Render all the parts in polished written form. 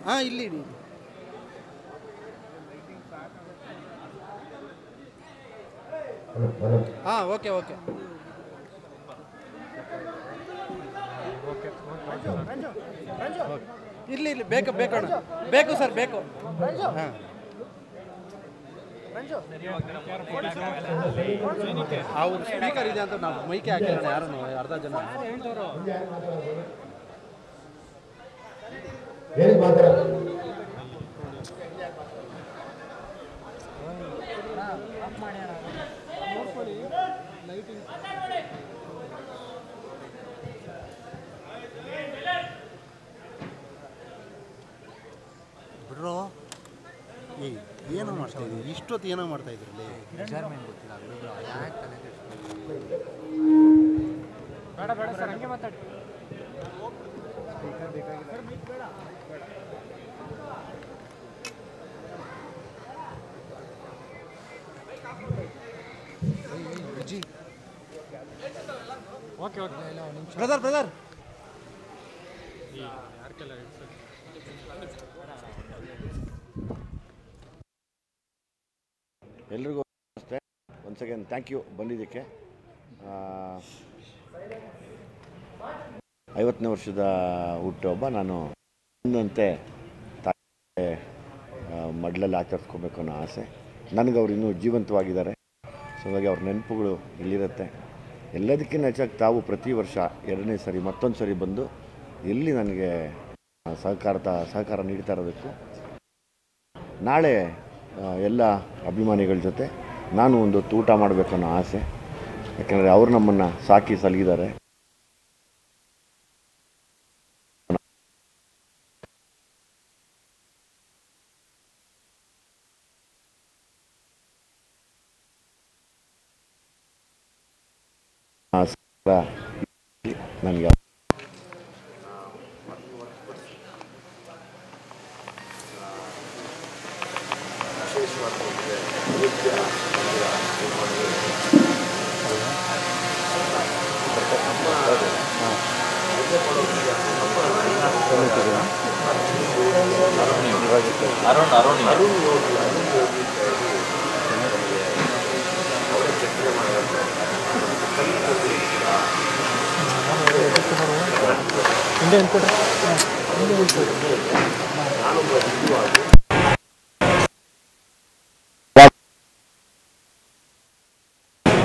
हाँ इल्ली हाँ ओके ओके ಇಲ್ಲಿ ಇಲ್ಲಿ ಬೇಕು ಬೇಕು ಬೇಕು ಸರ್ ಬೇಕು ಹಾಂ ಅವ್ರ ಸ್ಪೀಕರ್ ಇದೆ ಅಂತ ನಾವು ಮೈಕೆ ಹಾಕಿರೋಣ ಯಾರನ್ನು ಅರ್ಧ ಜನ ಬಿಡ್ರೋ ಏನೋ ಮಾಡ್ತಾ ಇದ್ದೀವಿ ಇಷ್ಟೊತ್ತು ಏನೋ ಮಾಡ್ತಾ ಇದ್ರಲ್ಲಿ ಮೆಜರ್ಮೆಂಟ್ ಗೊತ್ತಿಲ್ಲ ಬೇಡ ಬೇಡ ಸರ್ ಹಂಗೆ ಮಾತಾಡಿ ಸ್ಪೀಕರ್ ಬೇಕಾಗಿಲ್ಲ ಬೇಡ Viji okay okay brother brother ಯಾರ್ಕೆಲ್ಲ ಎಲ್ರಿಗೂ ನಮಸ್ತೆ. ಒನ್ಸ್ ಅಗೇನ್ ಥ್ಯಾಂಕ್ ಯು ಬಂದಿದ್ದಕ್ಕೆ. 50ನೇ ವರ್ಷದ ಹುಟ್ಟುಹಬ್ಬ ನಾನು ಅಂದಂತೆ ತಾಯಿ ಮಡ್ಲಲ್ಲಿ ಆಚರಿಸ್ಕೋಬೇಕು ಅನ್ನೋ ಆಸೆ ನನಗೆ. ಅವ್ರು ಇನ್ನೂ ಜೀವಂತವಾಗಿದ್ದಾರೆ, ಸೊ ಹಾಗಾಗಿ ಅವ್ರ ನೆನಪುಗಳು ಇಲ್ಲಿರುತ್ತೆ. ಎಲ್ಲದಕ್ಕಿಂತ ಹೆಚ್ಚಾಗಿ ತಾವು ಪ್ರತಿ ವರ್ಷ 2ನೇ ಸರಿ ಮತ್ತೊಂದು ಸರಿ ಬಂದು ಇಲ್ಲಿ ನನಗೆ ಸಹಕಾರ ನೀಡ್ತಾ ಇರೋದಕ್ಕೂ, ನಾಳೆ ಎಲ್ಲ ಅಭಿಮಾನಿಗಳ ಜೊತೆ ನಾನು ಒಂದು ಊಟ ಮಾಡಬೇಕನ್ನೋ ಆಸೆ. ಯಾಕೆಂದರೆ ಅವರು ನಮ್ಮನ್ನು ಸಾಕಿ ಸಲಗಿದ್ದಾರೆ. ನನಗೆ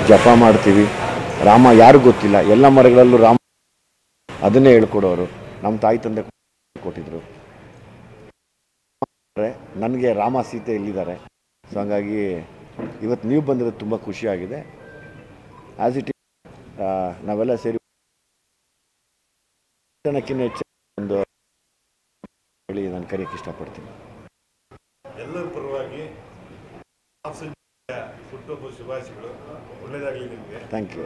ಜಪ ಮಾಡ್ತೀವಿ. ರಾಮ ಯಾರು ಗೊತ್ತಿಲ್ಲ, ಎಲ್ಲ ಮರಗಳಲ್ಲೂ ರಾಮ ಅದನ್ನೇ ಹೇಳ್ಕೊಡೋರು. ನಮ್ಮ ತಾಯಿ ತಂದೆ ಕೊಟ್ಟಿದ್ರು. ನನಗೆ ರಾಮ ಸೀತೆ ಇಲ್ಲಿದ್ದಾರೆ. ಸೊ ಹಾಗಾಗಿ ಇವತ್ತು ನೀವು ಬಂದಿರೋದು ತುಂಬ ಖುಷಿಯಾಗಿದೆ. ಆ್ಯಸ್ ಇಟ್ ನಾವೆಲ್ಲ ಸೇರಿ ಜನಕ್ಕಿಂತ ಹೆಚ್ಚು ಒಂದು ಹೇಳಿ ನಾನು ಕರೆಯೋಕ್ಕೆ ಇಷ್ಟಪಡ್ತೀನಿ. ಎಲ್ಲರ ಪರವಾಗಿ ಹುಟ್ಟುಹಬ್ಬ ಶುಭಾಶಯಗಳು. ಒಳ್ಳೆಯದಾಗಲಿ ನಿಮಗೆ. Thank you.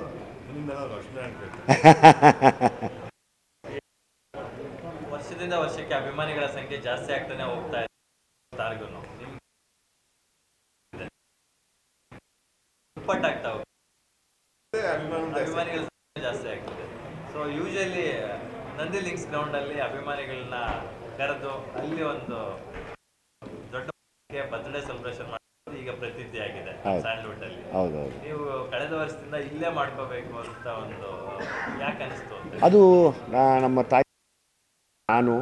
ವರ್ಷದಿಂದ ವರ್ಷಕ್ಕೆ ಅಭಿಮಾನಿಗಳ ಸಂಖ್ಯೆ ಜಾಸ್ತಿ ಆಗ್ತಾನೆ ಹೋಗ್ತಾ ಇದೆ. ದುಪ್ಪಟ್ಟಾಗ್ತಾ ಹೋಗ್ತದೆ, ಅಭಿಮಾನಿಗಳ ಸಂಖ್ಯೆ ಜಾಸ್ತಿ ಆಗ್ತದೆ. So usually Nandi links ground ಅಲ್ಲಿ ಅಭಿಮಾನಿಗಳನ್ನ ಕರೆದು ಅಲ್ಲಿ ಒಂದು ದೊಡ್ಡ ಬರ್ತ್ಡೇ ಸೆಲೆಬ್ರೇಷನ್ ಮಾಡೋದು ಈಗ ಪ್ರಸಿದ್ಧಿ ಆಗಿದೆ ಸ್ಯಾಂಡಲ್ವುಡ್ ಅಲ್ಲಿ. ನೀವು ಕಳೆದ ವರ್ಷದಿಂದ ಇಲ್ಲೇ ಮಾಡ್ಕೋಬೇಕು ಅಂತ ಒಂದು ಯಾಕೆ ಅನಿಸ್ತು? ಅದು ನಮ್ಮ ತಾಯಿ, ನಾನು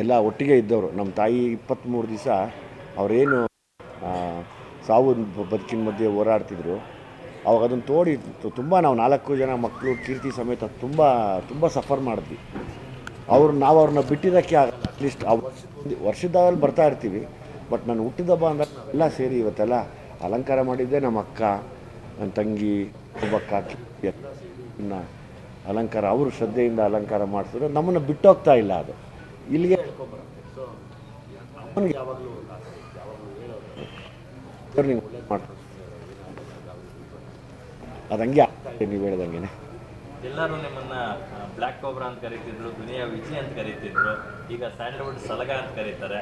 ಎಲ್ಲ ಒಟ್ಟಿಗೆ ಇದ್ದವರು. ನಮ್ಮ ತಾಯಿ 23 ದಿವಸ ಅವರೇನು ಸಾವು ಬದುಕಿನ ಮಧ್ಯೆ ಹೋರಾಡ್ತಿದ್ರು, ಅವಾಗ ಅದನ್ನು ತೋಡಿ ತುಂಬ ನಾವು 4 ಜನ ಮಕ್ಕಳು ಕೀರ್ತಿ ಸಮೇತ ತುಂಬ ಸಫರ್ ಮಾಡಿದ್ವಿ. ನಾವು ಅವ್ರನ್ನ ಬಿಟ್ಟಿರೋಕ್ಕೆ ಅಟ್ಲೀಸ್ಟ್ ವರ್ಷದಲ್ಲಿ ಬರ್ತಾ ಇರ್ತೀವಿ. ಬಟ್ ನಾನು ಹುಟ್ಟಿದ ಹಬ್ಬ ಅಂದ್ರೆ ಎಲ್ಲ ಸೇರಿ ಇವತ್ತೆಲ್ಲ ಅಲಂಕಾರ ಮಾಡಿದ್ದೆ ನಮ್ಮ ಅಕ್ಕ, ನನ್ನ ತಂಗಿ, ಒಬ್ಬಕ್ಕ ಇನ್ನು ಅಲಂಕಾರ ಅವರು ಶ್ರದ್ಧೆಯಿಂದ ಅಲಂಕಾರ ಮಾಡಿಸಿದ್ರೆ ನಮ್ಮನ್ನು ಬಿಟ್ಟೋಗ್ತಾ ಇಲ್ಲ. ಅದು ಇಲ್ಲಿಗೆ ಅಮ್ಮನಿಗೆ ಯಾವಾಗಲೂ ನೀವು ಒಳ್ಳೇದು ಮಾಡ್ತಾರೆ, ಅದು ಹಂಗೆ ಆಗ್ತಾಯಿದೆ ನೀವು ಹೇಳ್ದಂಗೆ. ಎಲ್ಲರೂ ನಿಮ್ಮನ್ನ ಬ್ಲ್ಯಾಕ್ ಕೋಬ್ರಾ ಅಂತ ಕರೀತಿದ್ರು, ದುನಿಯಾ ವಿಜಯ್ ಅಂತ ಕರೀತಿದ್ರು, ಈಗ ಸ್ಯಾಂಡಲ್ವುಡ್ ಸಲಗ ಅಂತ ಕರೀತಾರೆ.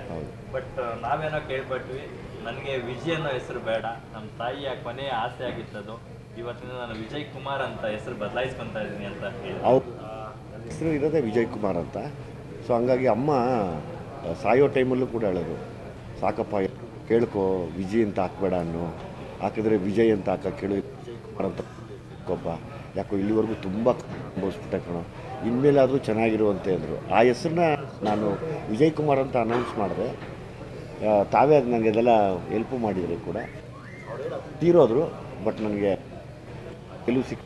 ಬಟ್ ನಾವೇನೋ ಕೇಳ್ಪಟ್ವಿ, ನನಗೆ ವಿಜಯ್ ಅನ್ನೋ ಹೆಸರು ಬೇಡ, ನಮ್ಮ ತಾಯಿಯ ಕೊನೆಯ ಆಸೆ ಆಗಿತ್ತದು, ಇವತ್ತಿನ ನಾನು ವಿಜಯ್ ಕುಮಾರ್ ಅಂತ ಹೆಸರು ಬದಲಾಯಿಸ್ಕೊತಾ ಇದ್ದೀನಿ ಅಂತ ಹೇಳಿ. ಹೌದು, ನನ್ನ ಹೆಸರು ಇರೋದೇ ವಿಜಯ್ ಕುಮಾರ್ ಅಂತ. ಸೊ ಹಂಗಾಗಿ ಅಮ್ಮ ಸಾಯೋ ಟೈಮಲ್ಲೂ ಕೂಡ ಹೇಳೋದು, ಸಾಕಪ್ಪ ಕೇಳ್ಕೊ ವಿಜಯ್ ಅಂತ ಹಾಕ್ಬೇಡ ಅನ್ನೋ, ಹಾಕಿದ್ರೆ ವಿಜಯ್ ಅಂತ ಹಾಕೋ ಕೇಳು, ವಿಜಯ್ ಕುಮಾರ್ ಅಂತ ಕೊಬ್ಬ, ಯಾಕೋ ಇಲ್ಲಿವರೆಗೂ ತುಂಬ ಅನುಭವಿಸ್ಬಿಟ್ಟೆ ಕಣೋ, ಇನ್ಮೇಲಾದರೂ ಚೆನ್ನಾಗಿರುವಂತೆ ಅಂದರು. ಆ ಹೆಸರನ್ನ ನಾನು ವಿಜಯ್ ಕುಮಾರ್ ಅಂತ ಅನೌನ್ಸ್ ಮಾಡಿದೆ. ತಾವೇ ಅದು ನನಗೆ ಅದೆಲ್ಲ ಹೆಲ್ಪು ಮಾಡಿದರು ಕೂಡ, ತೀರೋದ್ರು. ಬಟ್ ನನಗೆ ಗೆಲುವು ಸಿಕ್ಕ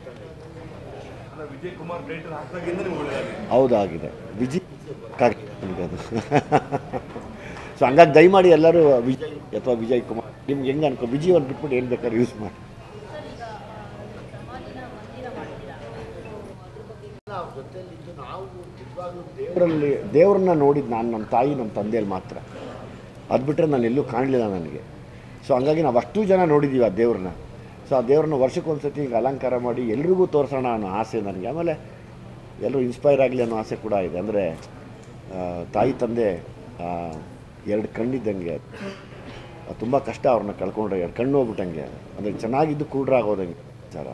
ವಿಜಯ್ ಕುಮಾರ್ ಟೈಟಲ್ ಹಾಕಿದಾಗಿಂದ ನೀವು ಒಳ್ಳೆಯದಾಗಿದೆ. ಹೌದಾಗಿದೆ, ವಿಜಯ್ ನನಗೆ ಅದು. ಸೊ ಹಂಗಾಗಿ ದಯಮಾಡಿ ಎಲ್ಲರೂ ವಿಜಯ್ ಅಥವಾ ವಿಜಯ್ ಕುಮಾರ್ ನಿಮ್ಗೆ ಹೆಂಗೆ ಅನ್ಕೋ, ವಿಜಯ್ ಒಂದು ಬಿಟ್ಬಿಟ್ಟು ಏನು ಬೇಕಾದ್ರೂ ಯೂಸ್ ಮಾಡಿ. ದೇವರನ್ನ ನೋಡಿದ್ದು ನಾನು ನಮ್ಮ ತಾಯಿ ನಮ್ಮ ತಂದೆಯಲ್ಲಿ ಮಾತ್ರ, ಅದು ಬಿಟ್ಟರೆ ನಾನು ಎಲ್ಲೂ ಕಾಣಲಿಲ್ಲ ನನಗೆ. ಸೊ ಹಂಗಾಗಿ ನಾವು ಅಷ್ಟು ಜನ ನೋಡಿದ್ದೀವಿ ಆ ದೇವ್ರನ್ನ. ಸೊ ಆ ದೇವ್ರನ್ನ ವರ್ಷಕ್ಕೊಂದ್ಸತಿ ಈಗ ಅಲಂಕಾರ ಮಾಡಿ ಎಲ್ರಿಗೂ ತೋರಿಸೋಣ ಅನ್ನೋ ಆಸೆ ನನಗೆ. ಆಮೇಲೆ ಎಲ್ಲರೂ ಇನ್ಸ್ಪೈರ್ ಆಗಲಿ ಅನ್ನೋ ಆಸೆ ಕೂಡ ಇದೆ. ಅಂದರೆ ತಾಯಿ ತಂದೆ ಎರಡು ಕಣ್ಣಿದ್ದಂಗೆ, ತುಂಬ ಕಷ್ಟ ಅವ್ರನ್ನ ಕಳ್ಕೊಂಡ್ರೆ, ಎರಡು ಕಣ್ಣು ಹೋಗ್ಬಿಟ್ಟಂಗೆ, ಅಂದರೆ ಚೆನ್ನಾಗಿದ್ದು ಕೂಡ್ರಾಗೋದಂಗೆ ವಿಚಾರ.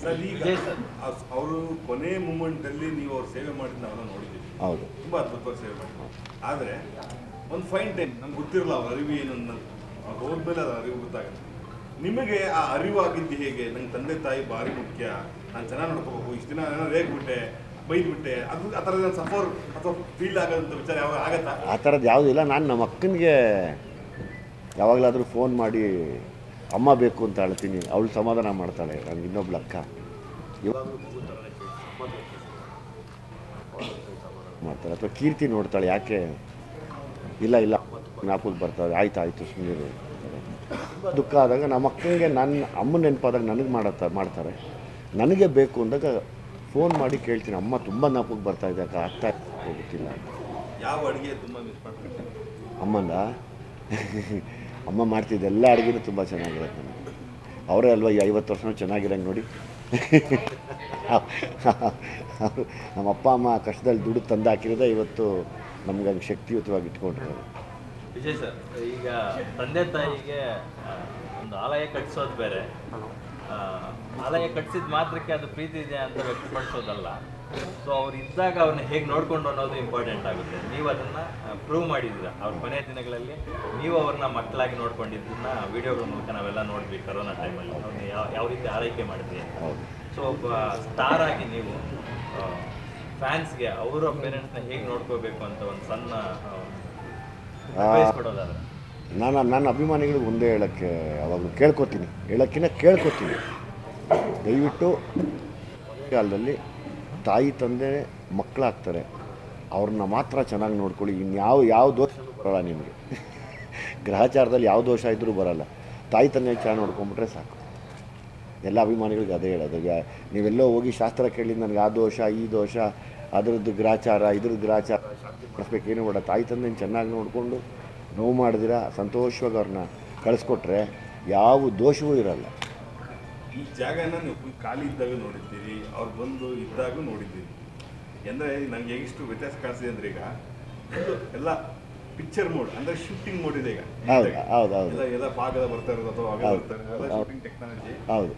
ಸರ್ ಈಗ ಅವರು ಕೊನೆ ಮೂಮೆಂಟಲ್ಲಿ ನೀವು ಅವ್ರು ಸೇವೆ ಮಾಡಿದ್ದು ನಾವೆಲ್ಲ ನೋಡಿದ್ದೀವಿ. ಹೌದು, ತುಂಬ ಅದ್ಭುತವಾಗಿ ಸೇವೆ ಮಾಡಿದ್ರು. ಆದರೆ ಒಂದು ಫೈನ್ ಟೈಮ್ ನಮ್ಗೆ ಗೊತ್ತಿರಲ್ಲ ಅವ್ರ ಅರಿವು ಏನು ಅನ್ನೋದು, ಅವ್ರು ಹೋದ್ಮೇಲೆ ಅದು ಅರಿವು ಗೊತ್ತಾಗುತ್ತೆ. ನಿಮಗೆ ಆ ಅರಿವಾಗಿದ್ದು ಹೇಗೆ? ನಂಗೆ ತಂದೆ ತಾಯಿ ಭಾರಿ ಮುಖ್ಯ, ನಾನು ಚೆನ್ನಾಗಿ ನೋಡ್ಕೋಬೇಕು, ಇಷ್ಟು ದಿನ ಏನೋ ರೇಗ್ಬಿಟ್ಟೆ, ಬೈದ್ಬಿಟ್ಟೆ, ಅದು ಆ ಥರದ ಸಫರ್ ಅಥವಾ ಫೀಲ್ ಆಗೋಂಥ ವಿಚಾರ ಯಾವಾಗ ಆಗತ್ತಾ? ಆ ಥರದ್ದು ಯಾವುದೂ ಇಲ್ಲ. ನಾನು ನಮ್ಮ ಅಕ್ಕನಿಗೆ ಯಾವಾಗಲಾದರೂ ಫೋನ್ ಮಾಡಿ ಅಮ್ಮ ಬೇಕು ಅಂತ ಹೇಳ್ತೀನಿ, ಅವಳು ಸಮಾಧಾನ ಮಾಡ್ತಾಳೆ. ನನಗೆ ಇನ್ನೊಬ್ಳು ಅಕ್ಕ ಇವಾಗಲೂ ಮಾಡ್ತಾಳೆ. ಅಥವಾ ಕೀರ್ತಿ ನೋಡ್ತಾಳೆ, ಯಾಕೆ ಇಲ್ಲ ಇಲ್ಲ ಜ್ಞಾಪಕ ಬರ್ತಾಳೆ, ಆಯಿತು ಸುಮ್ಮನೆ. ದುಃಖ ಆದಾಗ ನಮ್ಮ ಅಕ್ಕನಿಗೆ ನನ್ನ ಅಮ್ಮನ ನೆನಪಾದಾಗ ನನಗೆ ಮಾಡ್ತಾರೆ. ನನಗೆ ಬೇಕು ಅಂದಾಗ ಫೋನ್ ಮಾಡಿ ಕೇಳ್ತೀನಿ, ಅಮ್ಮ ತುಂಬ ಜ್ಞಾಪಕ ಬರ್ತಾಯಿದೆ ಅಕ್ಕ, ಆಗ್ತಾ ಗೊತ್ತಿಲ್ಲ. ಯಾವ ಅಡುಗೆ ತುಂಬ ಮಿಸ್ ಮಾಡ್ತಾರೆ ಅಮ್ಮಂದ? ಅಮ್ಮ ಮಾಡ್ತಿದ್ದ ಎಲ್ಲ ಅಡುಗೆನೂ ತುಂಬ ಚೆನ್ನಾಗಿರುತ್ತೆ ನನಗೆ. ಅವರೇ ಅಲ್ವಾ ಈ 50 ವರ್ಷನೂ ಚೆನ್ನಾಗಿರಂಗೆ ನೋಡಿ. ನಮ್ಮ ಅಪ್ಪ ಅಮ್ಮ ಕಷ್ಟದಲ್ಲಿ ದುಡ್ಡು ತಂದು ಹಾಕಿರೋದೇ ಇವತ್ತು ನಮ್ಗೆ ಹಂಗೆ ಶಕ್ತಿಯುತವಾಗಿ ಇಟ್ಕೊಂಡಿರೋದು. ವಿಜಯ್ ಸರ್, ಈಗ ತಂದೆ ತಾಯಿಗೆ ಒಂದು ಆಲಯ ಕಟ್ಟಿಸೋದು ಬೇರೆ, ಆಲಯ ಕಟ್ಟಿಸಿದ ಮಾತ್ರಕ್ಕೆ ಅದು ಪ್ರೀತಿ ಇದೆ ಅಂತ ವ್ಯಕ್ತಪಡಿಸೋದಲ್ಲ. ಸೊ ಅವ್ರು ಇದ್ದಾಗ ಅವ್ರನ್ನ ಹೇಗೆ ನೋಡ್ಕೊಂಡು ಅನ್ನೋದು ಇಂಪಾರ್ಟೆಂಟ್ ಆಗುತ್ತೆ. ನೀವು ಅದನ್ನು ಪ್ರೂವ್ ಮಾಡಿದ್ದೀರ. ಅವ್ರ ಕೊನೆಯ ದಿನಗಳಲ್ಲಿ ನೀವು ಅವ್ರನ್ನ ಮಕ್ಕಳಾಗಿ ನೋಡ್ಕೊಂಡಿದ್ದನ್ನ ವಿಡಿಯೋಗಳ ಮೂಲಕ ನಾವೆಲ್ಲ ನೋಡಿದ್ವಿ. ಕರೋನಾ ಟೈಮಲ್ಲಿ ಅವ್ರನ್ನ ಯಾವ ರೀತಿ ಆರೈಕೆ ಮಾಡಿದ್ವಿ. ಸೊ ಒಬ್ಬ ಸ್ಟಾರ್ ಆಗಿ ನೀವು ಫ್ಯಾನ್ಸ್ಗೆ ಅವರ ಪೇರೆಂಟ್ಸ್ನ ಹೇಗೆ ನೋಡ್ಕೋಬೇಕು ಅಂತ ಒಂದು ಸಣ್ಣ ಕೊಡೋದಾದ್ರೆ? ನನ್ನ ಅಭಿಮಾನಿಗಳಿಗೆ ಒಂದೇ ಹೇಳೋಕ್ಕೆ ಅವಾಗಲೂ ಕೇಳ್ಕೊತೀನಿ, ದಯವಿಟ್ಟು ಕಾಲದಲ್ಲಿ ತಾಯಿ ತಂದೆ ಮಕ್ಕಳಾಗ್ತಾರೆ, ಅವ್ರನ್ನ ಮಾತ್ರ ಚೆನ್ನಾಗಿ ನೋಡ್ಕೊಳ್ಳಿ. ಯಾವ ದೋಷ ಬರೋಲ್ಲ ನಿಮಗೆ. ಗ್ರಹಚಾರದಲ್ಲಿ ಯಾವ ದೋಷ ಇದ್ದರೂ ಬರೋಲ್ಲ. ತಾಯಿ ತಂದೆ ಚೆನ್ನಾಗಿ ನೋಡ್ಕೊಂಬಿಟ್ರೆ ಸಾಕು. ಎಲ್ಲ ಅಭಿಮಾನಿಗಳಿಗೆ ಅದೇ ಹೇಳೋದು. ನೀವೆಲ್ಲೋ ಹೋಗಿ ಶಾಸ್ತ್ರ ಕೇಳಿ ನನಗೆ ಆ ದೋಷ ಈ ದೋಷ, ಅದರದ್ದು ಗ್ರಹಚಾರ ಇದ್ರದ್ದು ಗ್ರಹಚಾರ ಮಾಡಿಸ್ಬೇಕೇನು ಬೇಡ. ತಾಯಿ ತಂದೆನ ಚೆನ್ನಾಗಿ ನೋಡಿಕೊಂಡು ನೋವು ಮಾಡಿದಿರ ಸಂತೋಷವಾಗಿ ಅವ್ರನ್ನ ಕಳಿಸ್ಕೊಟ್ರೆ ಯಾವ ದೋಷವೂ ಇರಲ್ಲ. ಈ ಜಾಗನ ನೀವು ಖಾಲಿ ಇದ್ದಾಗ ನೋಡಿದ್ದೀರಿ, ಅವ್ರು ಬಂದು ಇದ್ದಾಗ ನೋಡಿದ್ದೀರಿ. ಅಂದರೆ ನನಗೆ ಹೇಗಿಷ್ಟು ವ್ಯತ್ಯಾಸ ಕಾಣಿಸಿದೆ ಅಂದರೆ, ಈಗ ಎಲ್ಲ ಪಿಕ್ಚರ್ ಮೋಡ್ ಅಂದರೆ ಶೂಟಿಂಗ್ ಮೋಡ್ ಇದೆ ಈಗ. ಹೌದು ಎಲ್ಲ ಭಾಗದ ಬರ್ತಾ ಇರೋದು ಅಥವಾ ಆಗ ಬರ್ತಾ ಇರೋದು ಶೂಟಿಂಗ್ ಟೆಕ್ನಾಲಜಿ. ಹೌದು.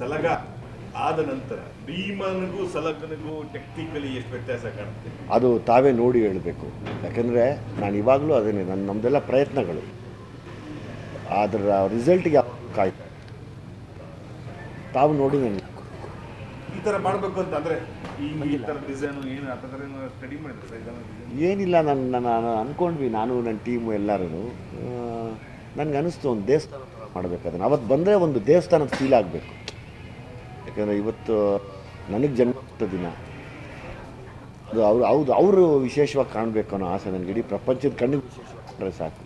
ಸಲಗ ಆದ ನಂತರ ಭೀಮನಿಗೂ ಸಲಗನಿಗೂ ಟೆಕ್ನಿಕಲಿ ಎಷ್ಟು ವ್ಯತ್ಯಾಸ ಕಾಣುತ್ತೆ ಅದು ತಾವೇ ನೋಡಿ ಹೇಳಬೇಕು. ಯಾಕೆಂದರೆ ನಾನು ಇವಾಗಲೂ ಅದನ್ನೇ ನಮ್ಮದೆಲ್ಲ ಪ್ರಯತ್ನಗಳು, ಅದರ ರಿಸಲ್ಟ್ಗೆ ಕಾಯ್ತು ತಾವು ನೋಡಿ. ನನಗೆ ಈ ಥರ ಮಾಡಬೇಕು ಅಂತ ಅಂದರೆ ಈ ಥರ ಡಿಸೈನು ಏನು ಆ ಥರ ಏನು ಸ್ಟಡಿ ಮಾಡಿದ್ರೆ ಏನಿಲ್ಲ. ನಾನು ಅಂದ್ಕೊಂಡ್ವಿ, ನಾನು ನನ್ನ ಟೀಮು ಎಲ್ಲರೂ. ನನಗೆ ಅನ್ನಿಸ್ತು ಒಂದು ದೇವಸ್ಥಾನ ಮಾಡಬೇಕು. ಅದನ್ನು ಅವತ್ತು ಬಂದರೆ ಒಂದು ದೇವಸ್ಥಾನದ ಫೀಲ್ ಆಗಬೇಕು. ಯಾಕಂದರೆ ಇವತ್ತು ನನಗೆ ಜನ್ಮದ ದಿನ, ಅದು ಅವರು ವಿಶೇಷವಾಗಿ ಕಾಣಬೇಕು ಅನ್ನೋ ಆಸೆ ನನಗೆ. ಇಡೀ ಪ್ರಪಂಚದ ಕಣ್ಣಿಗೆ ವಿಶೇಷವಾಗಿ ಸಾಕು.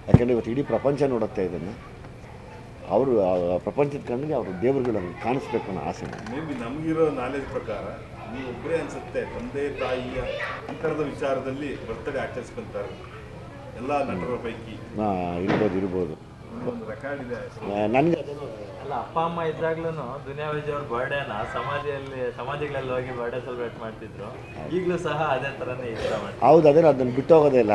ಯಾಕೆಂದರೆ ಇವತ್ತು ಇಡೀ ಪ್ರಪಂಚ ನೋಡುತ್ತೆ ಇದನ್ನು. ಅವರು ಪ್ರಪಂಚದ ಕಣ್ಣಿಗೆ ಅವರು ದೇವರುಗಳನ್ನು ಕಾಣಿಸ್ಬೇಕು ಅನ್ನೋ ಆಸೆ. ಮೇ ಬಿ ನಮಗಿರೋ ನಾಲೆಜ್ ಪ್ರಕಾರ ನೀವು ಒಬ್ಬರೇ ಅನಿಸುತ್ತೆ ತಂದೆ ತಾಯಿಯ ಈ ಥರದ ವಿಚಾರದಲ್ಲಿ ಬರ್ತ್ಡೇ ಆಚರಿಸ್ಕೊಂತಾರೆ ಎಲ್ಲ ನಟರ ಪೈಕಿ. ಇರ್ಬೋದು ಒಂದು ರೆಕಾರ್ಡ್ ಇದೆ ನನಗೆ. ಅಲ್ಲ, ಅಪ್ಪ ಅಮ್ಮ ಇದ್ದಾಗ್ಲೂ ದುನಿಯಾ ವಿಜಯ್ ಅವ್ರ ಬರ್ಡೇನ ಸಮಾಧಿಗಳಲ್ಲಿ ಹೋಗಿ ಬರ್ಡೇ ಸೆಲೆಬ್ರೇಟ್ ಮಾಡ್ತಿದ್ರು. ಈಗಲೂ ಸಹ ಅದೇ ಥರನೇ ಇಷ್ಟ ಮಾಡ್ತಾರೆ. ಹೌದು, ಅದೇ ಅದನ್ನು ಬಿಟ್ಟು ಹೋಗೋದೇ ಇಲ್ಲ.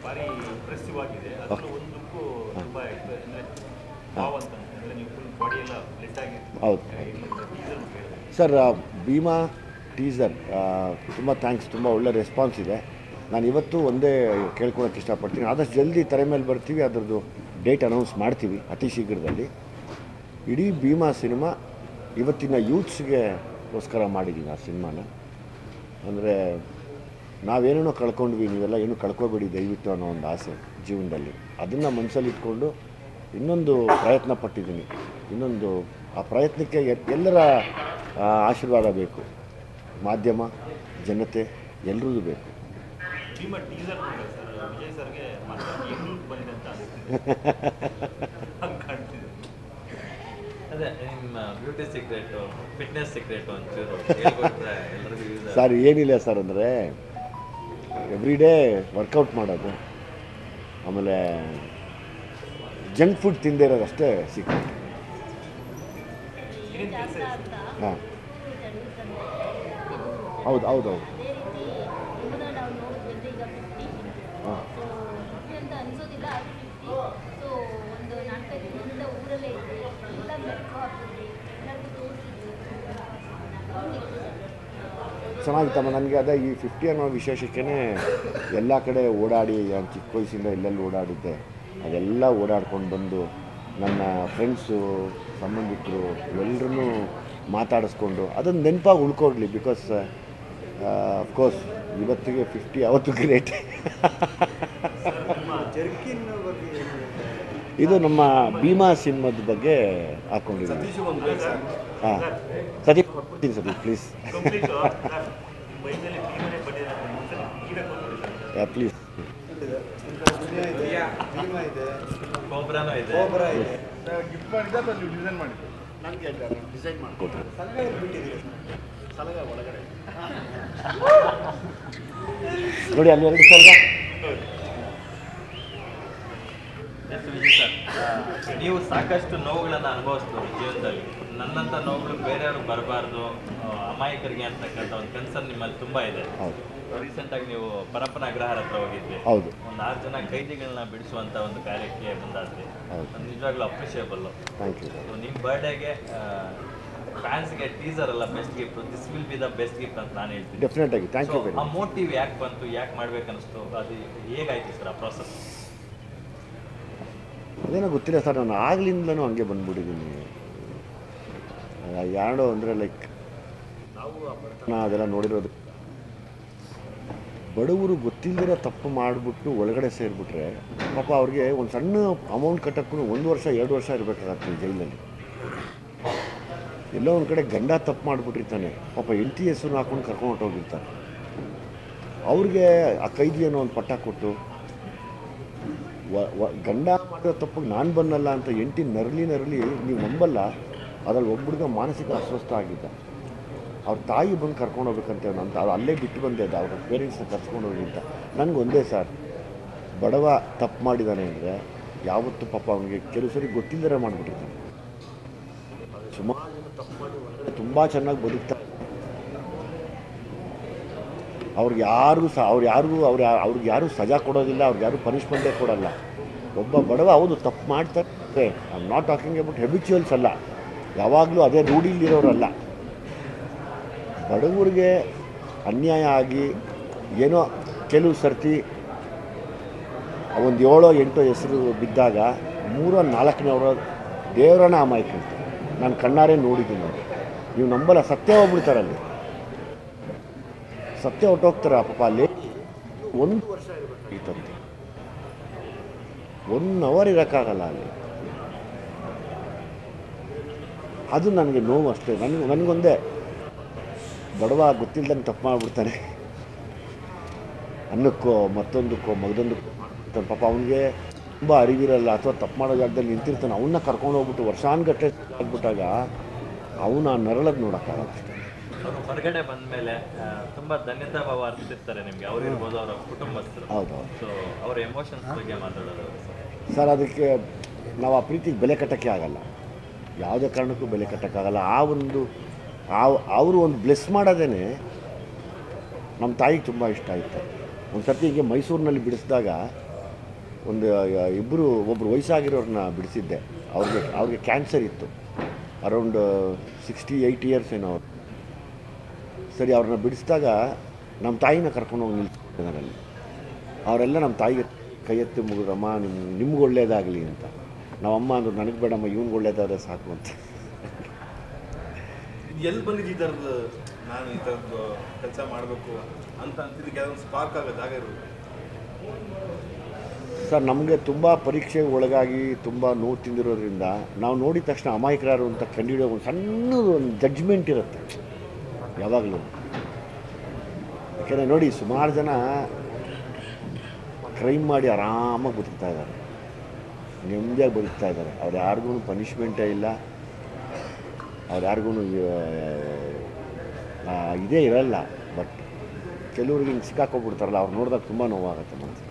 ಭಾರಿ ಇಂಪ್ರೆಸಿವ್ ಆಗಿದೆ. ಅದರಲ್ಲೂ ಒಂದಕ್ಕೂ ತುಂಬ ಭಾವ ಅಂತ ಅಂದರೆ ನೀವು ಫುಲ್ ಬಾಡಿ ಎಲ್ಲ ಬ್ಲೆಡ್ ಆಗಿ. ಹೌದು ಸರ್, ಭೀಮಾ ಟೀಸರ್ ತುಂಬ ಥ್ಯಾಂಕ್ಸ್, ತುಂಬ ಒಳ್ಳೆ ರೆಸ್ಪಾನ್ಸ್ ಇದೆ. ನಾನು ಇವತ್ತು ಒಂದೇ ಕೇಳ್ಕೊಳಕ್ಕೆ ಇಷ್ಟಪಡ್ತೀನಿ, ಆದಷ್ಟು ಜಲ್ದಿ ತೆರೆ ಮೇಲೆ ಬರ್ತೀವಿ, ಅದರದ್ದು ಡೇಟ್ ಅನೌನ್ಸ್ ಮಾಡ್ತೀವಿ ಅತಿ ಶೀಘ್ರದಲ್ಲಿ. ಇಡೀ ಭೀಮಾ ಸಿನಿಮಾ ಇವತ್ತಿನ ಯೂತ್ಸ್ಗೋಸ್ಕರ ಮಾಡಿದ್ದೀನಿ ಆ ಸಿನಿಮಾನ. ಅಂದರೆ ನಾವೇನೇನೋ ಕಳ್ಕೊಂಡ್ವಿ, ನೀವೆಲ್ಲ ಏನೂ ಕಳ್ಕೊಬೇಡಿ ದಯವಿಟ್ಟು ಅನ್ನೋ ಒಂದು ಆಸೆ ಜೀವನದಲ್ಲಿ. ಅದನ್ನು ಮನಸ್ಸಲ್ಲಿ ಇಟ್ಕೊಂಡು ಇನ್ನೊಂದು ಪ್ರಯತ್ನ ಪಟ್ಟಿದ್ದೀನಿ. ಇನ್ನೊಂದು ಆ ಪ್ರಯತ್ನಕ್ಕೆ ಎಲ್ಲರ ಆಶೀರ್ವಾದ ಬೇಕು, ಮಾಧ್ಯಮ, ಜನತೆ ಎಲ್ಲರದ್ದು ಬೇಕು. ಅದೇ ನಿಮ್ಮ ಬ್ಯೂಟಿ ಸೀಕ್ರೆಟು, ಫಿಟ್ನೆಸ್ ಸೀಕ್ರೆಟು ಒಂಚೂರು ಹೇಳ್ಕೊಟ್ರೆ ಎಲ್ಲರಿಗೂ ಯೂಸ್. ಸರ್ ಏನಿಲ್ಲ ಸರ್, ಅಂದರೆ ಎವ್ರಿ ಡೇ ವರ್ಕೌಟ್ ಮಾಡೋದು, ಆಮೇಲೆ ಜಂಕ್ ಫುಡ್ ತಿಂದೇ ಇರೋದಷ್ಟೇ ಸೀಕ್ರೆಟ್. ಹಾಂ, ಹೌದು ಹೌದು ಹೌದು. ಹಾಂ, ಚೆನ್ನಾಗಿತ್ತಮ್ಮ. ನನಗೆ ಅದೇ ಈ 50 ಅನ್ನೋ ವಿಶೇಷಕ್ಕೇ ಎಲ್ಲ ಕಡೆ ಓಡಾಡಿ, ನಾನು ಚಿಕ್ಕ ವಯಸ್ಸಿಂದ ಎಲ್ಲೆಲ್ಲಿ ಓಡಾಡಿದ್ದೆ ಅದೆಲ್ಲ ಓಡಾಡ್ಕೊಂಡು ಬಂದು ನನ್ನ ಫ್ರೆಂಡ್ಸು, ಸಂಬಂಧಿಕರು ಎಲ್ಲರೂ ಮಾತಾಡಿಸ್ಕೊಂಡು ಅದನ್ನು ನೆನಪಾಗಿ ಉಳ್ಕೊಡ್ಲಿ. ಬಿಕಾಸ್ ಅಫ್ಕೋರ್ಸ್ ಇವತ್ತಿಗೆ 50 ಅವತ್ತು ಗ್ರೇಟ್. ಇದು ನಮ್ಮ ಭೀಮಾ ಸಿನಿಮಾದ ಬಗ್ಗೆ ಹಾಕ್ಕೊಂಡಿದ್ದೀನಿ. ಹಾಂ, ಸತೀಶ್ ಕೊಡ್ತೀನಿ ಸತೀಶ್ ಪ್ಲೀಸ್. ಪ್ಲೀಸ್. ಗಿಫ್ಟ್ ಮಾಡಿದ್ದ ನೀವು ಡಿಸೈನ್ ಮಾಡಿದ್ದು? ನನಗೆ ಡಿಸೈನ್ ಮಾಡಿಕೊಟ್ರು. ಸಲಗ ಒಳಗಡೆ ನೋಡಿ ಅಲ್ಲಿ 2 ಸಲ. ಸರ್, ನೀವು ಸಾಕಷ್ಟು ನೋವುಗಳನ್ನು ಅನುಭವಿಸ್ಬೋದು ಜೀವನದಲ್ಲಿ. ನನ್ನಂಥ ನೋವುಗಳು ಬೇರೆಯವ್ರಿಗೆ ಬರಬಾರ್ದು, ಅಮಾಯಕರಿಗೆ ಅಂತಕ್ಕಂಥ ಒಂದು ಕನ್ಸರ್ನ್ ನಿಮ್ಮಲ್ಲಿ ತುಂಬ ಇದೆ. ಹೌದು. ರೀಸೆಂಟಾಗಿ ನೀವು ಪರಪ್ಪನ ಅಗ್ರಹಾರ ಹತ್ರ ಹೋಗಿದ್ವಿ. ಹೌದು. ಒಂದು 6 ಜನ ಕೈದಿಗಳನ್ನ ಬಿಡಿಸುವಂಥ ಒಂದು ಕಾರ್ಯಕ್ಕೆ ಬಂದಾದ್ರಿ. ನಿಜವಾಗ್ಲೂ ಅಪ್ರಿಷಿಯಬಲ್. Thank you. ನಿಮ್ಮ ಬರ್ಡೇಗೆ ಫ್ಯಾನ್ಸ್ಗೆ ಟೀಸರ್ ಅಲ್ಲ best gift, this will be the best gift ಅಂತ ನಾನು ಹೇಳ್ತೀನಿ. ಡೆಫಿನೆಟ್ ಆಗಿ. Thank you. ಆ ಮೋಟಿವ್ ಯಾಕೆ ಬಂತು, ಯಾಕೆ ಮಾಡ್ಬೇಕನ್ನಿಸ್ತು, ಅದು ಹೇಗಾಯ್ತು ಸರ್ ಆ ಪ್ರಾಸೆಸ್? ಅದೇನೋ ಗೊತ್ತಿಲ್ಲ ಸರ್, ನಾನು ಆಗ್ಲಿಂದಲೂ ಹಂಗೆ ಬಂದ್ಬಿಟ್ಟಿದ್ದೀನಿ. ಯಾರೋ ಅಂದರೆ ಲೈಕ್ ನಾವು ಅದೆಲ್ಲ ನೋಡಿರೋದು, ಬಡವರು ಗೊತ್ತಿಲ್ಲದಿರೋ ತಪ್ಪು ಮಾಡಿಬಿಟ್ಟು ಒಳಗಡೆ ಸೇರಿಬಿಟ್ರೆ ಪಾಪ ಅವ್ರಿಗೆ ಒಂದು ಸಣ್ಣ ಅಮೌಂಟ್ ಕಟ್ಟೋಕ್ಕೂ 1 ವರ್ಷ 2 ವರ್ಷ ಇರಬೇಕಾಗತ್ತೆ ಜೈಲಿನಲ್ಲಿ. ಎಲ್ಲೋ ಒಂದು ಕಡೆ ಗಂಡ ತಪ್ಪು ಮಾಡಿಬಿಟ್ಟಿರ್ತಾನೆ, ಪಾಪ ಹೆಂಡತಿ ಹೆಸರು ಹಾಕೊಂಡು ಕರ್ಕೊಂಡು ಹೊಟ್ಟೋಗಿರ್ತಾರೆ. ಅವ್ರಿಗೆ ಆ ಕೈದಿ ಅನ್ನೋ ಒಂದು ಪಟ್ಟ ಕೊಟ್ಟು ಗಂಡ ಮಾಡಿರೋ ತಪ್ಪಿಗೆ ನಾನು ಬಂದಲ್ಲ ಅಂತ ಹೆಂಡತಿ ನರಳಿ ನೀವು ನಂಬಲ್ಲ. ಅದರಲ್ಲಿ ಒಬ್ಬಳಿಗೆ ಮಾನಸಿಕ ಅಸ್ವಸ್ಥ ಆಗಿದ್ದ, ಅವ್ರ ತಾಯಿ ಬಂದು ಕರ್ಕೊಂಡು ಹೋಗ್ಬೇಕಂತ ಅಂತ ಅವ್ರು ಅಲ್ಲೇ ಬಿಟ್ಟು ಬಂದೆ, ಅವ್ರ ಪೇರೆಂಟ್ಸ್ನ ಕರ್ಸ್ಕೊಂಡು ಹೋಗಿ ಅಂತ. ನನಗೊಂದೇ ಸರ್, ಬಡವ ತಪ್ಪು ಮಾಡಿದ್ದಾನೆ ಅಂದರೆ ಯಾವತ್ತೂ ಪಾಪ ಅವನಿಗೆ ಕೆಲವು ಸರಿ ಗೊತ್ತಿಲ್ಲದೇ ಮಾಡಿಬಿಟ್ಟಿರ್ತಾನೆ. ಸುಮಾರು ಜನ ತಪ್ಪು ಮಾಡಿ ಹೊರಗಡೆ ತುಂಬ ಚೆನ್ನಾಗಿ ಬದುಕ್ತಾರೆ. ಅವ್ರಿಗೆ ಯಾರೂ ಸಜಾ ಕೊಡೋದಿಲ್ಲ, ಅವ್ರಿಗೆ ಯಾರೂ ಪನಿಷ್ಮೆಂಟೇ ಕೊಡೋಲ್ಲ. ಒಬ್ಬ ಬಡವ ಹೌದು ತಪ್ಪು ಮಾಡ್ತಾರೆ, I am not talking about habituals ಅಲ್ಲ, ಯಾವಾಗಲೂ ಅದೇ ರೂಢಿಲಿರೋರಲ್ಲ. ಬಡವರಿಗೆ ಅನ್ಯಾಯ ಆಗಿ ಏನೋ ಕೆಲವು ಸರ್ತಿ ಒಂದು 7-8 ಹೆಸರು ಬಿದ್ದಾಗ 3-4 ದೇವರನ್ನ ಅಮಾಯಕಿರ್ತಾರೆ. ನಾನು ಕಣ್ಣಾರೆ ನೋಡಿದ್ದೀನಿ. ನೀವು ನಂಬಲ್ಲ, ಸತ್ಯ ಹೋಗ್ಬಿಡ್ತಾರಲ್ಲಿ, ಸತ್ಯ ಹೊಟ್ಟೋಗ್ತಾರೆ. ಪಾಪ ಅಲ್ಲಿ 1 ವರ್ಷ ಇರಬೇಕಾಗಿತ್ತಂತೆ, 1 ಅವರ್ ಇರೋಕ್ಕಾಗಲ್ಲ ಅಲ್ಲಿ. ಅದು ನನಗೆ ನೋವು ಅಷ್ಟೇ. ನನಗೊಂದೇ, ಬಡವ ಗೊತ್ತಿಲ್ಲದಂಗೆ ತಪ್ಪು ಮಾಡಿಬಿಡ್ತಾನೆ, ಅನ್ನಕ್ಕೋ ಮತ್ತೊಂದಕ್ಕೋ ಮಗದೊಂದಕ್ಕೋ ಮಾಡ್ತಿರ್ತಾನೆ. ಪಾಪ ಅವನಿಗೆ ತುಂಬ ಅರಿವಿರಲ್ಲ ಅಥವಾ ತಪ್ಪು ಮಾಡೋ ಜಾಗದಲ್ಲಿ ನಿಂತಿರ್ತಾನೆ. ಅವನ್ನ ಕರ್ಕೊಂಡು ಹೋಗ್ಬಿಟ್ಟು ವರ್ಷಾನುಗಟ್ಟಲೆ ಆಗ್ಬಿಟ್ಟಾಗ ಅವನು ಆ ನರಳದ್ ನೋಡೋಕ್ಕಾಗಲ್ಲ ಅಷ್ಟೇ. ಅವರು ಹೊರಗಡೆ ಬಂದ ಮೇಲೆ ತುಂಬ ಧನ್ಯತಾ ಭಾವ ಅರ್ಪಿಸಿರ್ತಾರೆ ನಿಮಗೆ, ಅವ್ರು ಇರ್ಬೋದು ಅವರ ಕುಟುಂಬಸ್ಥರು. ಹೌದು. ಸೊ ಅವರ ಎಮೋಷನ್ಸ್ ಬಗ್ಗೆ ಮಾತಾಡೋದು ಸರ್, ಅದಕ್ಕೆ ನಾವು ಆ ಪ್ರೀತಿಗೆ ಬೆಲೆ ಕಟ್ಟೋಕ್ಕೆ ಆಗಲ್ಲ, ಯಾವುದೇ ಕಾರಣಕ್ಕೂ ಬೆಲೆ ಕಟ್ಟೋಕ್ಕಾಗಲ್ಲ. ಆ ಒಂದು ಅವರು ಒಂದು ಬ್ಲೆಸ್ ಮಾಡೋದೇ ನಮ್ಮ ತಾಯಿಗೆ ತುಂಬ ಇಷ್ಟ ಆಯಿತು. ಒಂದು ಸರ್ತಿ ಹೀಗೆ ಮೈಸೂರಿನಲ್ಲಿ ಬಿಡಿಸಿದಾಗ ಒಬ್ಬರು ವಯಸ್ಸಾಗಿರೋರನ್ನ ಬಿಡಿಸಿದ್ದೆ. ಅವ್ರಿಗೆ ಕ್ಯಾನ್ಸರ್ ಇತ್ತು, ಅರೌಂಡ್ 68 ಇಯರ್ಸ್ ಏನೋ ಅವರು. ಸರಿ, ಅವ್ರನ್ನ ಬಿಡಿಸಿದಾಗ ನಮ್ಮ ತಾಯಿನ ಕರ್ಕೊಂಡು ಹೋಗಿ ನಿಲ್ಸಿದ್ದಾರೆ ಅಲ್ಲಿ. ಅವರೆಲ್ಲ ನಮ್ಮ ತಾಯಿಗೆ ಕೈ ಎತ್ತಿ ಮುಗಿದ್ರಮ್ಮ ನಿಮ್ಗೆ ಒಳ್ಳೇದಾಗಲಿ ಅಂತ. ನಾವಮ್ಮ ಅಂದರು, ನನಗೆ ಬೇಡಮ್ಮ, ಇವ್ನಿಗೆ ಒಳ್ಳೇದಾದ್ರೆ ಸಾಕು ಅಂತ. ಎಲ್ಲಿ ಬಂದಿದ್ದು ಈ ಥರದ್ದು, ನಾನು ಈ ಥರದ್ದು ಕೆಲಸ ಮಾಡಬೇಕು ಅಂತ ಅಂತಿದ್ದಕ್ಕೆ ಯಾವುದೊಂದು ಸ್ಪಾರ್ಕ್ ಆಗೋ ಜಾಗ ಇರೋದು? ಸರ್, ನಮಗೆ ತುಂಬ ಪರೀಕ್ಷೆಗೆ ಒಳಗಾಗಿ ತುಂಬ ನೋವು ತಿಂದಿರೋದ್ರಿಂದ ನಾವು ನೋಡಿದ ತಕ್ಷಣ ಅಮಾಯಕರಾರು ಅಂತ ಕಂಡುಹಿಡಿಯೋ ಒಂದು ಸಣ್ಣದು ಒಂದು ಜಡ್ಜ್ಮೆಂಟ್ ಇರುತ್ತೆ ಯಾವಾಗಲೂ. ಯಾಕೆಂದರೆ ನೋಡಿ, ಸುಮಾರು ಜನ ಕ್ರೈಮ್ ಮಾಡಿ ಆರಾಮಾಗಿ ಬದುಕ್ತಾ ಇದ್ದಾರೆ, ನೆಮ್ಮದಿಯಾಗಿ ಬದುಕ್ತಾ ಇದ್ದಾರೆ. ಅವ್ರು ಯಾರಿಗೂ ಪನಿಷ್ಮೆಂಟೇ ಇಲ್ಲ, ಅವ್ರು ಯಾರಿಗೂ ಇದೇ ಇರಲ್ಲ. ಬಟ್ ಕೆಲವ್ರಿಗೆ ಹಿಂಗೆ ಸಿಕ್ಕಾಕೊಬಿಡ್ತಾರಲ್ಲ, ಅವ್ರು ನೋಡಿದಾಗ ತುಂಬ ನೋವಾಗುತ್ತೆ ಮನಸ್ಸಿಗೆ.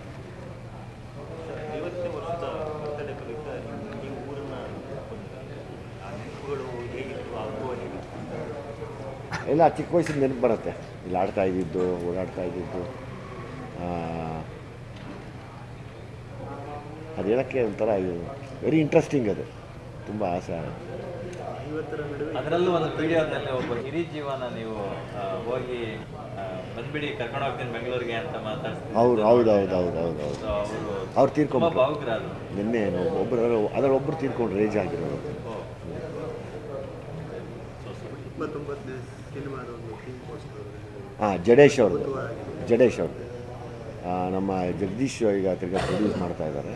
ಎಲ್ಲ ಚಿಕ್ಕ ವಯಸ್ಸಿನ ನೆನಪು ಬರುತ್ತೆ. ಇಲ್ಲಿ ಆಡ್ತಾ ಇದ್ದಿದ್ದು, ಓಡಾಡ್ತಾ ಇದ್ದಿದ್ದು, ಅದು ಹೇಳೋಕ್ಕೆ ಒಂಥರ ವೆರಿ ಇಂಟ್ರೆಸ್ಟಿಂಗ್. ಅದು ತುಂಬ ಆಸೆ. ಅದರಲ್ಲೂ ಒಂದು ವಿಡಿಯೋದಲ್ಲಿ ಒಬ್ಬ ಹಿರಿ ಜೀವನ ನೀವು ಹೋಗಿ ಬಂದ್ಬಿಡಿ ಕರ್ಕೊಂಡು ಹೋಗ್ತೀನಿ ಬೆಂಗಳೂರಿಗೆ ಅಂತ ಮಾತಾಡ್ತೀನಿ. ಹೌದು. ಅವ್ರು ತೀರ್ಕೊಂಡು ಭಾವುಕರಾದ್ರು. ನಿನ್ನೆ ಒಬ್ಬರು ತೀರ್ಕೊಂಡು ರೇಜ್ ಆಗಿರೋದು. ಹಾಂ, ಜಡೇಶ್ ಅವ್ರದ್ದು. ನಮ್ಮ ಜಗದೀಶ್ ಈಗ ತಿರ್ಗಾ ಪ್ರೊಡ್ಯೂಸ್ ಮಾಡ್ತಾ ಇದ್ದಾರೆ.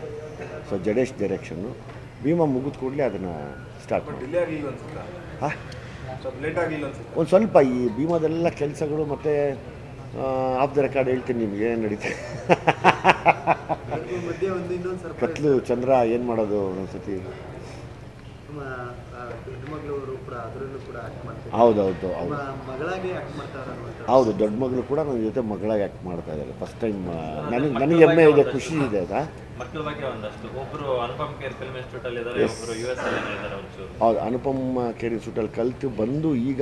So Jadesh direction. ಭೀಮಾ ಮುಗಿದ ಕೂಡಲೇ ಅದನ್ನು ಸ್ಟಾರ್ಟ್ ಮಾಡಿ. ಡಿಲೇ ಆಗಲಿಲ್ಲ ಅನ್ಸುತ್ತಾ? ಹಾಂ, ಸ್ವಲ್ಪ ಲೇಟ್ ಆಗಲಿಲ್ಲ ಅನ್ಸುತ್ತೆ. ಒಂದು ಸ್ವಲ್ಪ ಈ ಭೀಮಾದೆಲ್ಲ ಕೆಲಸಗಳು ಮತ್ತು ಆಫ್ ದ ರೆಕಾರ್ಡ್ ಹೇಳ್ತೀನಿ ನಿಮಗೆ ಏನು ನಡೀತದೆ. ಕತ್ಲು ಚಂದ್ರ ಏನು ಮಾಡೋದು ಒಂದೊಂದ್ಸತಿ. ಹೌದು, ದೊಡ್ಡ ಮಗಳು ಕೂಡ ನನ್ನ ಜೊತೆ ಮಗಳಾಗಿ ಆ್ಯಕ್ಟ್ ಮಾಡ್ತಾ ಇದ್ದಾರೆ. ಫಸ್ಟ್ ಟೈಮ್ ನನಗೆ ಹೆಮ್ಮೆ ಇದೆ, ಖುಷಿ ಇದೆ. ಅದಾ ಮಕ್ಕಳ ಬಗ್ಗೆ ಒಂದಷ್ಟು ಒಬ್ಬರು ಅನುಪಮ್ ಖೇರ್ ಫಿಲ್ಮ್ ಇನ್ಸ್ಟಿಟ್ಯೂಟಲ್ಲಿ ಇದ್ದಾರೆ, ಒಬ್ಬರು US ಅಲ್ಲಿ ಇದ್ದಾರೆ ಒಂಚೂರು. ಹೌದು, ಅನುಪಮ್ ಖೇರ್ ಇನ್ಸ್ಟಿಟ್ಯೂಟಲ್ಲಿ ಕಲಿತು ಬಂದು ಈಗ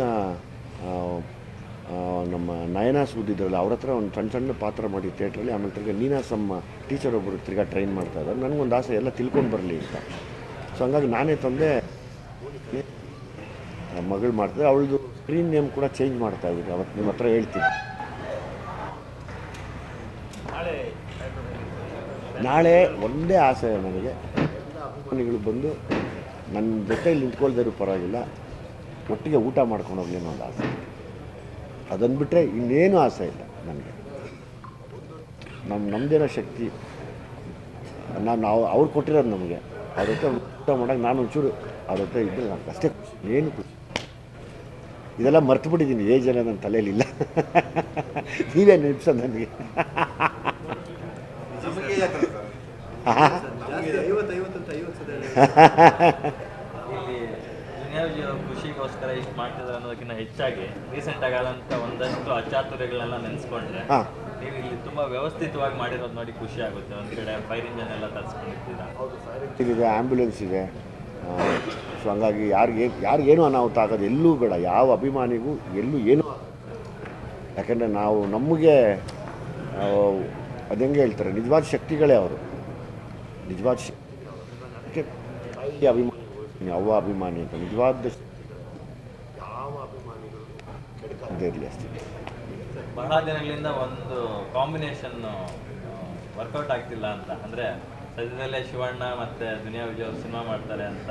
ನಮ್ಮ ನಯನಾ ಸುದ್ದಿದ್ರಲ್ಲ, ಅವ್ರ ಹತ್ರ ಒಂದು ಸಣ್ಣ ಪಾತ್ರ ಮಾಡಿ ಥಿಯೇಟ್ರಲ್ಲಿ. ಆಮೇಲೆ ತಿರ್ಗಿ ನೀನಾಸಮ್ಮ ಟೀಚರ್ ಒಬ್ಬರು ತಿರ್ಗಾ ಟ್ರೈನ್ ಮಾಡ್ತಾ ಇದ್ದಾರೆ. ನನಗೊಂದು ಆಸೆ ಎಲ್ಲ ತಿಳ್ಕೊಂಡು ಬರಲಿ ಅಂತ. ಸೊ ಹಂಗಾಗಿ ನಾನೇ ತಂದೆ ಮಗಳು ಮಾಡ್ತಾರೆ. ಅವಳದು ಸ್ಕ್ರೀನ್ ನೇಮ್ ಕೂಡ ಚೇಂಜ್ ಮಾಡ್ತಾ ಇದ್ದೀನಿ. ಅವತ್ತು ನಿಮ್ಮ ಹತ್ರ ಹೇಳ್ತೀನಿ. ನಾಳೆ ಒಂದೇ ಆಸೆ ನನಗೆ, ಅಭಿಮಾನಿಗಳು ಬಂದು ನನ್ನ ಜೊತೆಯಲ್ಲಿ ನಿಂತ್ಕೊಳ್ದಿರೋ ಪರವಾಗಿಲ್ಲ, ಒಟ್ಟಿಗೆ ಊಟ ಮಾಡ್ಕೊಂಡು ಹೋಗಲಿ ಅನ್ನೋ ಒಂದು ಆಸೆ. ಅದನ್ನು ಬಿಟ್ಟರೆ ಇನ್ನೇನು ಆಸೆ ಇಲ್ಲ ನನಗೆ. ನಮ್ಮದೇನೋ ಶಕ್ತಿ ನಾವು ಅವ್ರು ಕೊಟ್ಟಿರೋದು ನಮಗೆ. ಅವ್ರ ಜೊತೆ ಊಟ ಮಾಡೋಕೆ ನಾನು ಒಂಚೂರು ಅವ್ರ ಜೊತೆ ಇದ್ದರೆ ನನಗೆ ಅಷ್ಟೇ ಏನು ಖುಷಿ. ಇದೆಲ್ಲ ಮರ್ತು ಬಿಟ್ಟಿದ್ದೀನಿ, ಏಜೆಲ್ಲ ನನ್ನ ತಲೆಯಲ್ಲಿಲ್ಲ. ನೀವೇ ನೆನಪಿಸೋದು ನನಗೆ. ಇಲ್ಲಿ ದುನಿಯಾ ವಿಜಯ್ ಖುಷಿಗೋಸ್ಕರ ಇಷ್ಟು ಮಾಡ್ತಿದ್ದಾರೆ ಅನ್ನೋದಕ್ಕಿಂತ ಹೆಚ್ಚಾಗಿ ರೀಸೆಂಟ್ ಆಗಾದಂಥ ಒಂದಷ್ಟು ಅಚಾತುರ್ಯಗಳನ್ನೆಲ್ಲ ನೆನೆಸ್ಕೊಂಡ್ರೆ ನೀವು ಇಲ್ಲಿ ತುಂಬ ವ್ಯವಸ್ಥಿತವಾಗಿ ಮಾಡಿರೋದು ನೋಡಿ ಖುಷಿ ಆಗುತ್ತೆ. ಒಂದು ಕಡೆ ಫೈರ್ ಇಂಜನ್ ಎಲ್ಲ ತರಿಸ್ಕೊಂಡಿರ್ತೀರಾ. ಇದೆ, ಆ್ಯಂಬುಲೆನ್ಸ್ ಇದೆ. ಸೊ ಹಂಗಾಗಿ ಯಾರಿಗೇನು ಅನಾಹುತ ಆಗೋದು ಎಲ್ಲೂ ಬೇಡ, ಯಾವ ಅಭಿಮಾನಿಗೂ ಎಲ್ಲೂ ಏನು. ಯಾಕೆಂದರೆ ನಾವು ನಮಗೆ ಅದು ಹೆಂಗೆ ಹೇಳ್ತಾರೆ, ನಿಜವಾದ ಶಕ್ತಿಗಳೇ ಅವರು. ನಿಜವಾದ ಶಕ್ತಿ ಅಭಿಮಾನಿ, ಅವ್ವ ಅಭಿಮಾನಿ ಅಂತ ನಿಜವಾದ ಯಾವ ಅಭಿಮಾನಿಗಳು ಕೆಡಕದೇ ಇರಲಿ ಅಷ್ಟೇ. ಬಹಳ ದಿನಗಳಿಂದ ಒಂದು ಕಾಂಬಿನೇಷನ್ ವರ್ಕೌಟ್ ಆಗ್ತಿಲ್ಲ ಅಂತ, ಅಂದರೆ ಸದ್ಯದಲ್ಲೇ ಶಿವಣ್ಣ ಮತ್ತು ದುನಿಯಾ ವಿಜಯ್ ಅವರು ಸಿನಿಮಾ ಮಾಡ್ತಾರೆ ಅಂತ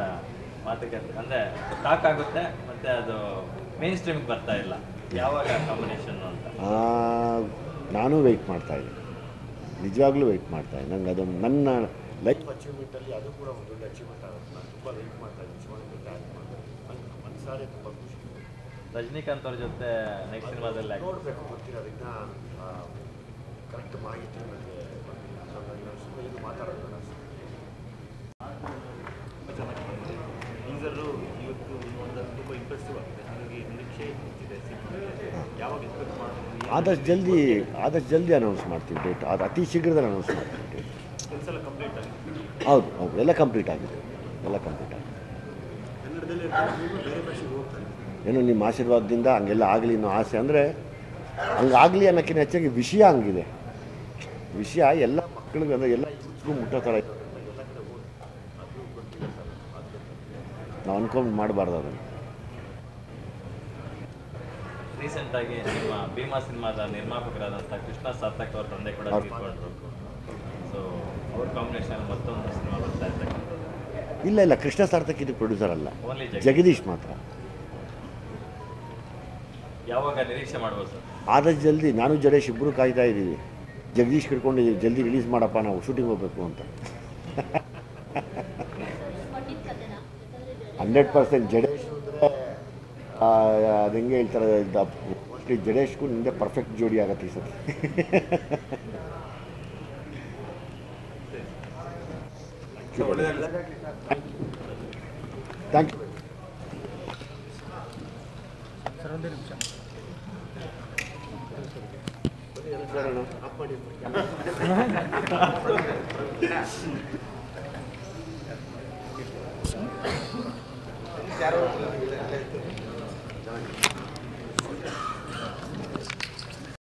ಮಾತುಕತೆ ಅಂದರೆ ಟಾಕ್ ಆಗುತ್ತೆ, ಮತ್ತು ಅದು ಮೇನ್ ಸ್ಟ್ರೀಮ್ಗೆ ಬರ್ತಾ ಇಲ್ಲ. ಯಾವಾಗ ಕಾಂಬಿನೇಷನ್ನು ಅಂತ ನಾನು ವೆಯ್ಟ್ ಮಾಡ್ತಾಯಿದ್ದೀನಿ, ನಿಜವಾಗ್ಲೂ ವೆಯ್ಟ್ ಮಾಡ್ತಾಯಿದ್ದೀನಿ. ನಂಗೆ ಅದೊಂದು ನನ್ನ ಲೈಫ್ ಅಚೀವ್ಮೆಂಟಲ್ಲಿ ಅದು ಕೂಡ ಒಂದು ದೊಡ್ಡ ಅಚೀವ್ಮೆಂಟ್ ಆಗುತ್ತೆ. ನಾನು ತುಂಬ ವೆಯ್ಟ್ ಮಾಡ್ತಾಯಿದ್ದೀನಿ ಶಿವಣ್ಣ ಜೊತೆ ಆ್ಯಕ್ಟ್ ಮಾಡ್ತಾರೆ. ನಂಗೆ ಮನಸಾರೆ ತುಂಬ ಖುಷಿ. ರಜನಿಕಾಂತ್ ಅವ್ರ ಜೊತೆ ನೆಕ್ಸ್ಟ್ ಸಿನಿಮಾದಲ್ಲಿ ನೋಡಬೇಕು, ಗೊತ್ತಿರೋದು. ಇನ್ನು ಕರೆಕ್ಟ್ ಮಾಹಿತಿ ನನಗೆ ಸೊ ನಾನು ಇದು ಮಾತಾಡೋಣ. ಚೆನ್ನಾಗಿ ಬಂದಿದೆ ಟೀಸರು ಇವತ್ತು ಒಂದು ತುಂಬ ಇಂಪ್ರೆಸಿವ್ ಆಗಿದೆ. ನನಗೆ ನಿರೀಕ್ಷೆ ಹೆಚ್ಚಿದೆ ಯಾವಾಗ ಎಕ್ಸ್ಪೆಕ್ಟ್ ಮಾಡ್ತೀವಿ? ಆದಷ್ಟು ಜಲ್ದಿ ಅನೌನ್ಸ್ ಮಾಡ್ತೀವಿ ಡೇಟ್. ಅದು ಅತಿ ಶೀಘ್ರದಲ್ಲಿ ಅನೌನ್ಸ್ ಮಾಡ್ತೀವಿ ಡೇಟ್. ಕೆಲಸ ಎಲ್ಲ ಕಂಪ್ಲೀಟ್ ಆಗಿದೆ. ಹೌದು ಎಲ್ಲ ಕಂಪ್ಲೀಟ್ ಆಗಿದೆ. ಕನ್ನಡದಲ್ಲಿ ಬೇರೆ ಭಾಷೆಗೆ ಹೋಗ್ತಾರೆ. ಏನು ನಿಮ್ಮ ಆಶೀರ್ವಾದದಿಂದ ಹಂಗೆಲ್ಲ ಆಗಲಿ ಅನ್ನೋ ಆಸೆ. ಅಂದರೆ ಹಂಗಾಗಲಿ ಅನ್ನೋಕ್ಕಿಂತ ಹೆಚ್ಚಾಗಿ ವಿಷಯ ಹಂಗಿದೆ. ವಿಷಯ ಎಲ್ಲ ಮಕ್ಕಳಿಗೆ ಅಂದರೆ ಎಲ್ಲ ಯೂತ್ಗೂ ಮುಟ್ಟೋ ಥರ ಇದೆ. ನಾವು ಅನ್ಕೊಂಡು ಮಾಡಬಾರ್ದು ಅದನ್ನು. ರೀಸೆಂಟಾಗಿ ನಿಮ್ಮ ಭೀಮಾ ಸಿನಿಮಾದ ನಿರ್ಮಾಪಕರಾದಂಥ ಕೃಷ್ಣ ಸಾರ್ಥಕ್ ಅವ್ರ ತಂದೆ ಕೂಡ ತೀರ್ಕೊಂಡ್ರು. ಸೊ ಅವ್ರ ಕಾಂಬಿನೇಷನ್ ಮತ್ತೊಂದು ಸಿನಿಮಾ ಬರ್ತಾ ಇರ್ತಕ್ಕಂಥದ್ದು. ಇಲ್ಲ ಕೃಷ್ಣ ಸಾರ್ಥಕ್ ಇದು ಪ್ರೊಡ್ಯೂಸರ್ ಅಲ್ಲ, ಓನ್ಲಿ ಜಗದೀಶ್ ಮಾತ್ರ. ಯಾವಾಗ ನಿರೀಕ್ಷೆ ಮಾಡ್ಬೋದು ಸರ್? ಆದಷ್ಟು ಜಲ್ದಿ. ನಾನು ಜಡೇಶ್ ಇಬ್ಬರು ಕಾಯ್ತಾ ಇದ್ದೀವಿ. ಜಗದೀಶ್ ಕರ್ಕೊಂಡಿದ್ದೀವಿ, ಜಲ್ದಿ ರಿಲೀಸ್ ಮಾಡಪ್ಪ, ನಾವು ಶೂಟಿಂಗ್ ಹೋಗ್ಬೇಕು ಅಂತ. 100% ಜಡೇಶ್ ಅದು ಹೆಂಗೆ ಹೇಳ್ತಾರೆ, ಮೋಸ್ಟ್ಲಿ ಜಡೇಶ್ಗೂ ನಿಂದೆ ಪರ್ಫೆಕ್ಟ್ ಜೋಡಿ ಆಗತ್ತೆ ಈ ಸತಿ. ಥ್ಯಾಂಕ್ ಯು ಸರ್, ಒಂದೇ ನಿಮಿಷ. ಯಾರೋ